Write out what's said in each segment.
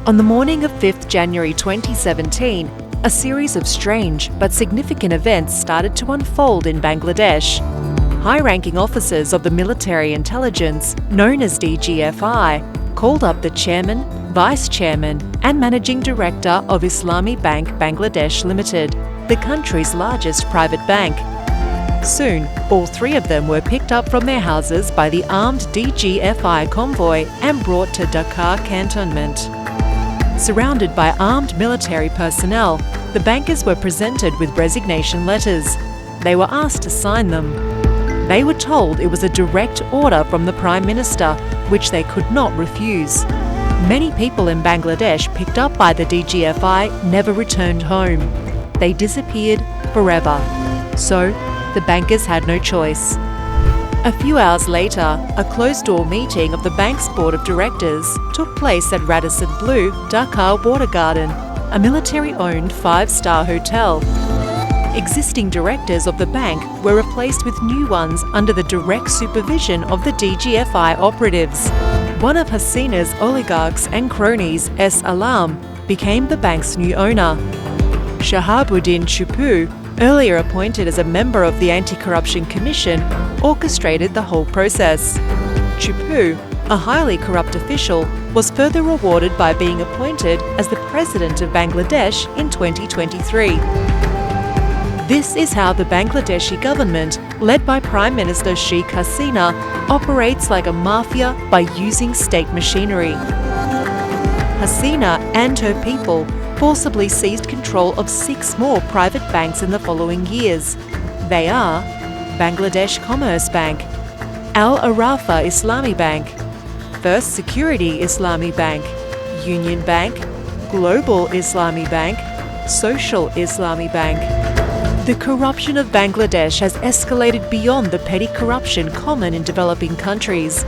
On the morning of 5th January 2017, a series of strange but significant events started to unfold in Bangladesh. High-ranking officers of the military intelligence, known as DGFI, called up the chairman, vice chairman and managing director of Islami Bank Bangladesh Limited, the country's largest private bank. Soon, all three of them were picked up from their houses by the armed DGFI convoy and brought to Dhaka cantonment. Surrounded by armed military personnel, the bankers were presented with resignation letters. They were asked to sign them. They were told it was a direct order from the Prime Minister, which they could not refuse. Many people in Bangladesh picked up by the DGFI never returned home. They disappeared forever. So, the bankers had no choice. A few hours later, a closed-door meeting of the bank's board of directors took place at Radisson Blu, Dhaka Water Garden, a military-owned five-star hotel. Existing directors of the bank were replaced with new ones under the direct supervision of the DGFI operatives. One of Hasina's oligarchs and cronies, S. Alam, became the bank's new owner. Shahabuddin Chupu, earlier appointed as a member of the Anti-Corruption Commission, orchestrated the whole process. Chupu, a highly corrupt official, was further rewarded by being appointed as the President of Bangladesh in 2023. This is how the Bangladeshi government, led by Prime Minister Sheikh Hasina, operates like a mafia by using state machinery. Hasina and her people forcibly seized control of 6 more private banks in the following years. They are Bangladesh Commerce Bank, Al Arafa Islami Bank, First Security Islami Bank, Union Bank, Global Islami Bank, Social Islami Bank. The corruption of Bangladesh has escalated beyond the petty corruption common in developing countries.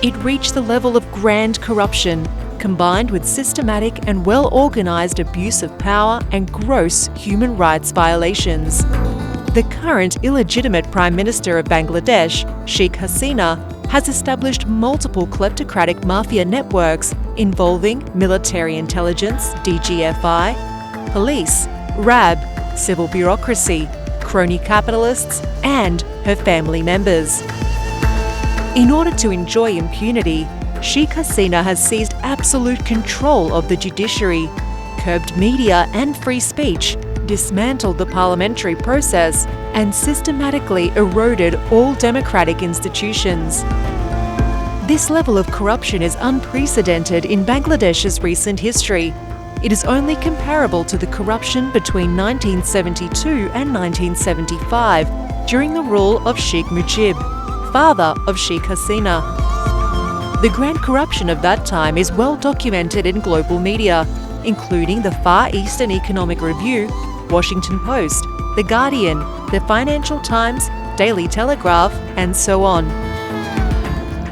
It reached the level of grand corruption, combined with systematic and well-organised abuse of power and gross human rights violations. The current illegitimate Prime Minister of Bangladesh, Sheikh Hasina, has established multiple kleptocratic mafia networks involving military intelligence, DGFI, police, RAB, civil bureaucracy, crony capitalists, and her family members. In order to enjoy impunity, Sheikh Hasina has seized absolute control of the judiciary, curbed media and free speech, dismantled the parliamentary process, and systematically eroded all democratic institutions. This level of corruption is unprecedented in Bangladesh's recent history. It is only comparable to the corruption between 1972 and 1975 during the rule of Sheikh Mujib, father of Sheikh Hasina. The grand corruption of that time is well documented in global media, including the Far Eastern Economic Review, Washington Post, The Guardian, The Financial Times, Daily Telegraph, and so on.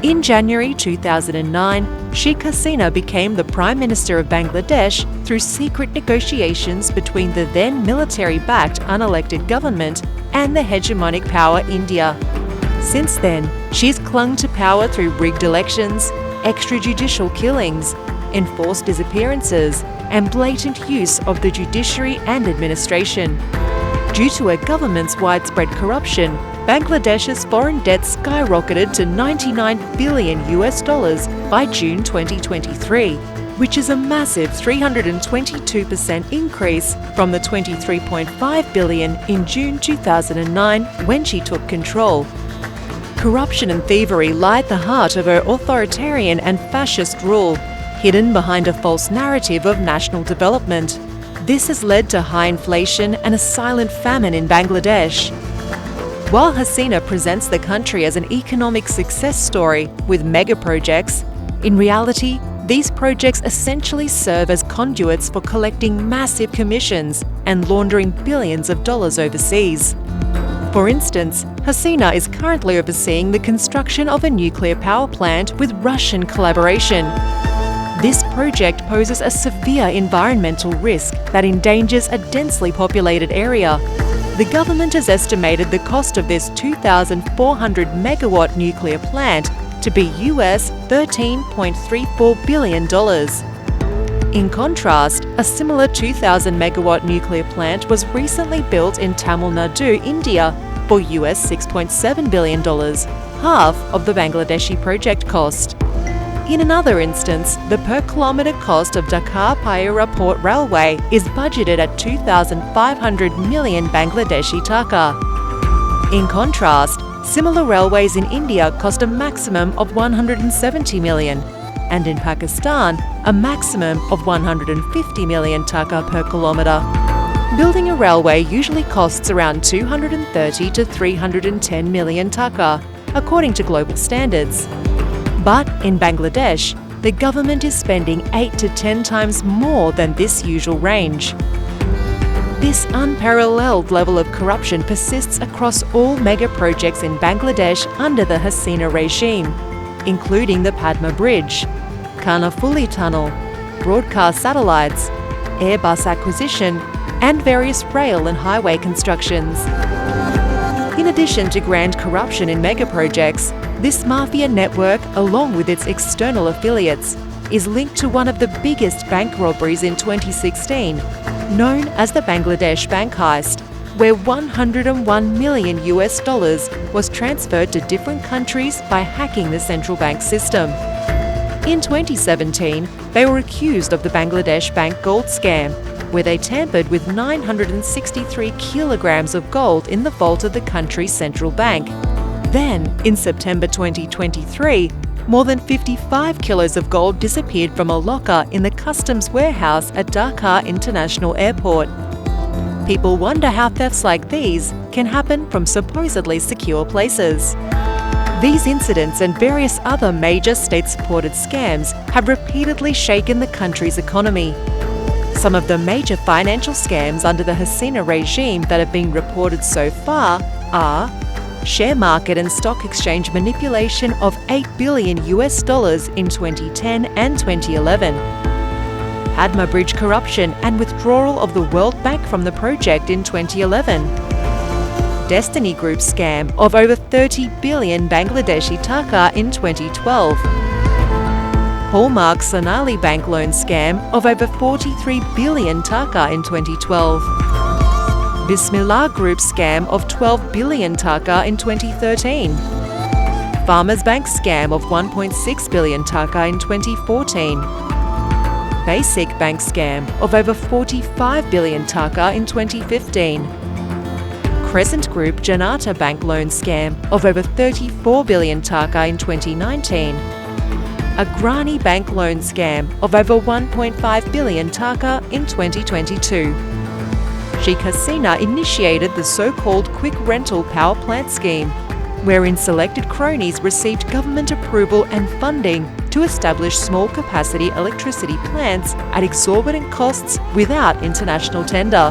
In January 2009, Sheikh Hasina became the Prime Minister of Bangladesh through secret negotiations between the then military-backed unelected government and the hegemonic power India. Since then, she's clung to power through rigged elections, extrajudicial killings, enforced disappearances, and blatant use of the judiciary and administration. Due to her government's widespread corruption, Bangladesh's foreign debt skyrocketed to $99 billion by June 2023, which is a massive 322% increase from the $23.5 billion in June 2009 when she took control. Corruption and thievery lie at the heart of her authoritarian and fascist rule, hidden behind a false narrative of national development. This has led to high inflation and a silent famine in Bangladesh. While Hasina presents the country as an economic success story with mega projects, in reality, these projects essentially serve as conduits for collecting massive commissions and laundering billions of dollars overseas. For instance, Hasina is currently overseeing the construction of a nuclear power plant with Russian collaboration. This project poses a severe environmental risk that endangers a densely populated area. The government has estimated the cost of this 2,400 megawatt nuclear plant to be US $13.34 billion. In contrast, a similar 2,000 megawatt nuclear plant was recently built in Tamil Nadu, India, for US $6.7 billion, half of the Bangladeshi project cost. In another instance, the per-kilometre cost of Dhaka-Payara Port Railway is budgeted at 2,500 million Bangladeshi taka. In contrast, similar railways in India cost a maximum of 170 million, and in Pakistan, a maximum of 150 million taka per kilometre. Building a railway usually costs around 230 to 310 million taka, according to global standards. But in Bangladesh, the government is spending 8 to 10 times more than this usual range. This unparalleled level of corruption persists across all mega projects in Bangladesh under the Hasina regime, including the Padma Bridge, Karnafuli Tunnel, broadcast satellites, Airbus acquisition, and various rail and highway constructions. In addition to grand corruption in mega projects, this mafia network, along with its external affiliates, is linked to one of the biggest bank robberies in 2016, known as the Bangladesh bank heist, where $101 million was transferred to different countries by hacking the central bank system. In 2017, they were accused of the Bangladesh bank gold scam, where they tampered with 963 kilograms of gold in the vault of the country's central bank. Then, in September 2023, more than 55 kilos of gold disappeared from a locker in the customs warehouse at Dhaka International Airport. People wonder how thefts like these can happen from supposedly secure places. These incidents and various other major state-supported scams have repeatedly shaken the country's economy. Some of the major financial scams under the Hasina regime that have been reported so far are share market and stock exchange manipulation of $8 billion in 2010 and 2011, Padma Bridge corruption and withdrawal of the World Bank from the project in 2011, Destiny Group scam of over 30 billion Bangladeshi taka in 2012, Hallmark Sonali Bank loan scam of over 43 billion taka in 2012, Bismillah Group scam of 12 billion taka in 2013, Farmers Bank scam of 1.6 billion taka in 2014, Basic Bank scam of over 45 billion taka in 2015, Crescent Group Janata Bank loan scam of over 34 billion taka in 2019, Agrani Bank loan scam of over 1.5 billion taka in 2022. Sheikh Hasina initiated the so-called quick rental power plant scheme, wherein selected cronies received government approval and funding to establish small-capacity electricity plants at exorbitant costs without international tender.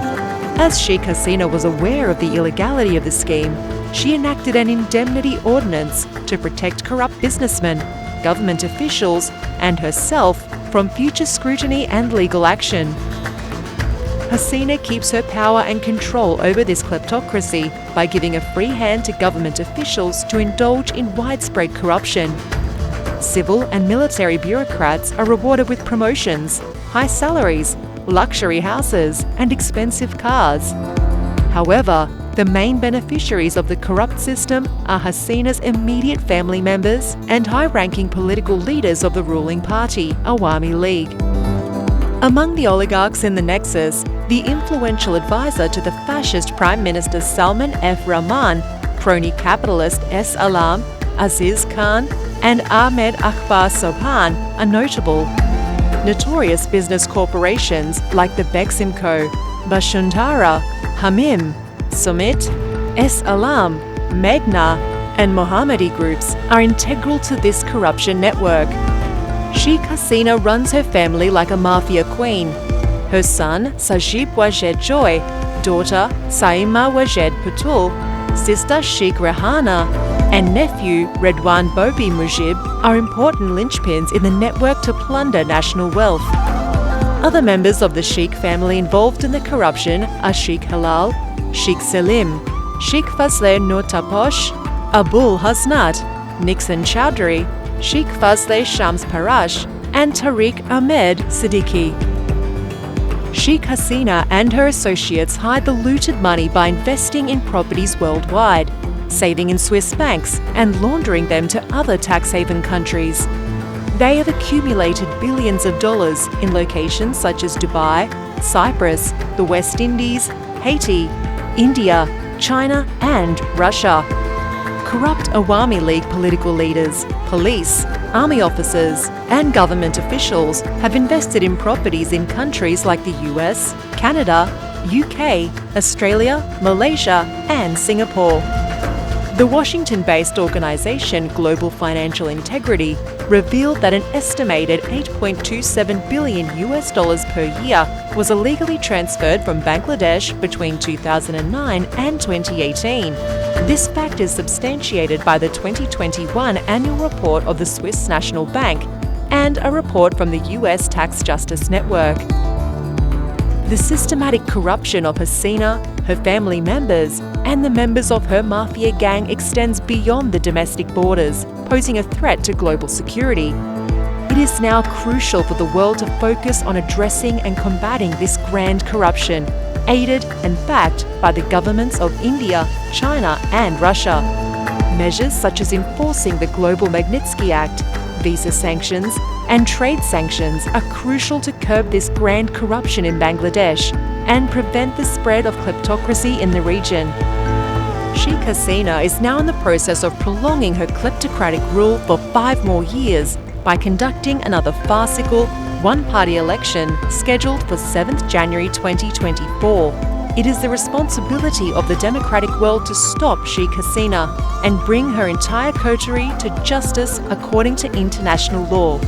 As Sheikh Hasina was aware of the illegality of the scheme, she enacted an indemnity ordinance to protect corrupt businessmen, government officials, and herself from future scrutiny and legal action. Hasina keeps her power and control over this kleptocracy by giving a free hand to government officials to indulge in widespread corruption. Civil and military bureaucrats are rewarded with promotions, high salaries, luxury houses, and expensive cars. However, the main beneficiaries of the corrupt system are Hasina's immediate family members and high-ranking political leaders of the ruling party, Awami League. Among the oligarchs in the nexus, the influential advisor to the fascist Prime Minister Salman F. Rahman, crony capitalist S. Alam, Aziz Khan, and Ahmed Akbar Sobhan are notable. Notorious business corporations like the Beximco, Bashuntara, Hamim, Sumit, S. Alam, Meghna, and Mohammadi groups are integral to this corruption network. Sheikh Hasina runs her family like a mafia queen. Her son, Sajib Wajed Joy, daughter, Saima Wajed Patul, sister Sheikh Rehana, and nephew, Redwan Bobi Mujib, are important linchpins in the network to plunder national wealth. Other members of the Sheikh family involved in the corruption are Sheikh Halal, Sheikh Selim, Sheikh Fazle Nur Taposh, Abul Hasnat, Nixon Chowdhury, Sheikh Fazle Shams Parash, and Tariq Ahmed Siddiqui. Sheikh Hasina and her associates hide the looted money by investing in properties worldwide, saving in Swiss banks and laundering them to other tax haven countries. They have accumulated billions of dollars in locations such as Dubai, Cyprus, the West Indies, Haiti, India, China and Russia. Corrupt Awami League political leaders, police, army officers and government officials have invested in properties in countries like the US, Canada, UK, Australia, Malaysia and Singapore. The Washington-based organisation Global Financial Integrity revealed that an estimated $8.27 billion per year was illegally transferred from Bangladesh between 2009 and 2018. This fact is substantiated by the 2021 annual report of the Swiss National Bank and a report from the US Tax Justice Network. The systematic corruption of Hasina, her family members, and the members of her mafia gang extends beyond the domestic borders, posing a threat to global security. It is now crucial for the world to focus on addressing and combating this grand corruption, aided and backed by the governments of India, China and Russia. Measures such as enforcing the Global Magnitsky Act, visa sanctions and trade sanctions are crucial to curb this grand corruption in Bangladesh and prevent the spread of kleptocracy in the region. Sheikh Hasina is now in the process of prolonging her kleptocratic rule for 5 more years by conducting another farcical, one-party election scheduled for 7th January 2024. It is the responsibility of the democratic world to stop Sheikh Hasina and bring her entire coterie to justice according to international law.